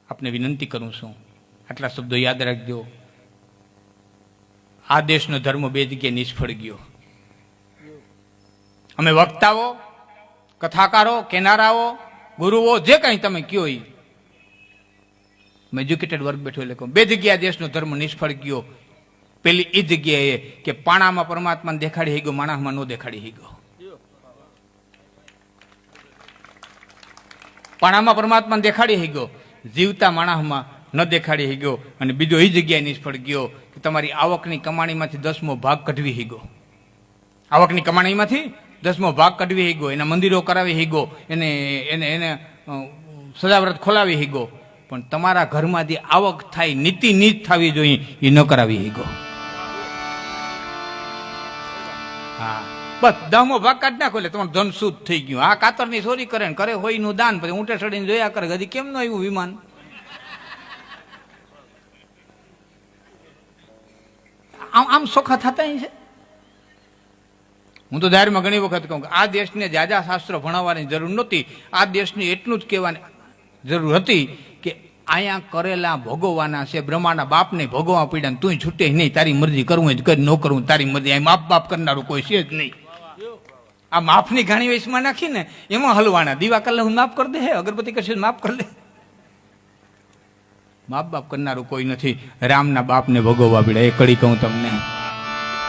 આપને વિનંતી કરું છું, આટલા શબ્દો યાદ રાખજો. આ દેશનો ધર્મ બે જગ્યાએ નિષ્ફળ ગયો. અમે વક્તાઓ, કથાકારો, કેનારાઓ, ગુરુઓ, જે કંઈ તમે કયો એ એજ્યુકેટેડ વર્ગ બેઠો એટલે કહું, બે જગ્યાએ દેશનો ધર્મ નિષ્ફળ ગયો. પેલી એ જગ્યાએ કે પાણામાં પરમાત્માને દેખાડી ગયો, માણસમાં ન દેખાડી ગયો. પાણામાં પરમાત્માને દેખાડી ગયો, જીવતા માણસમાં ન દેખાડી ગયો. અને બીજો એ જગ્યાએ નિષ્ફળ ગયો કે તમારી આવકની કમાણીમાંથી 10મો ભાગ કઢવી ગયો. આવકની કમાણીમાંથી 10મો ભાગ કઢવી ગયો, એના મંદિરો કરાવી ગયો, એને એને એને સજાવટ ખોલાવી ગયો. પણ તમારા ઘરમાં જે આવક થાય, નીતિ નીત થવી જોઈએ, એ ન કરાવી ગયો. હા, બસ 10મો ભાગ કાઢી નાખો એટલે તમારું ધન શુદ્ધ થઈ ગયું. આ કાતરની ચોરી કરે ને કરે હોય નું દાન, પછી ઊંટે ચડીને જોયા કરે હજી કેમ ન આવ્યું વિમાન. આમ સોખા થતા છે. હું તો જાહેરમાં ઘણી વખત કહું કે આ દેશને જાજા શાસ્ત્રો ભણાવવાની જરૂર નહોતી. આ દેશને એટલું જ કહેવાની જરૂર હતી કે અહીંયા કરેલા ભોગવવાના છે. બ્રહ્માના બાપને ભોગવવા પડ્યા, તું છૂટે નહીં, તારી મરજી કરવું જ કરી, ન કરવું તારી મરજી. અહીં માપ બાપ કરનારું કોઈ છે જ નહીં. આ માફની ઘાણી વેચમાં નાખી ને એમાં હલવાના. દીવા કલાક હું માફ કરી દે, હે અગરબત્તી કરશે માફ કરી લે. માપ બાપ કરનારું કોઈ નથી. રામના બાપને ભોગવવા પડ્યા, એ કડી કહું તમને.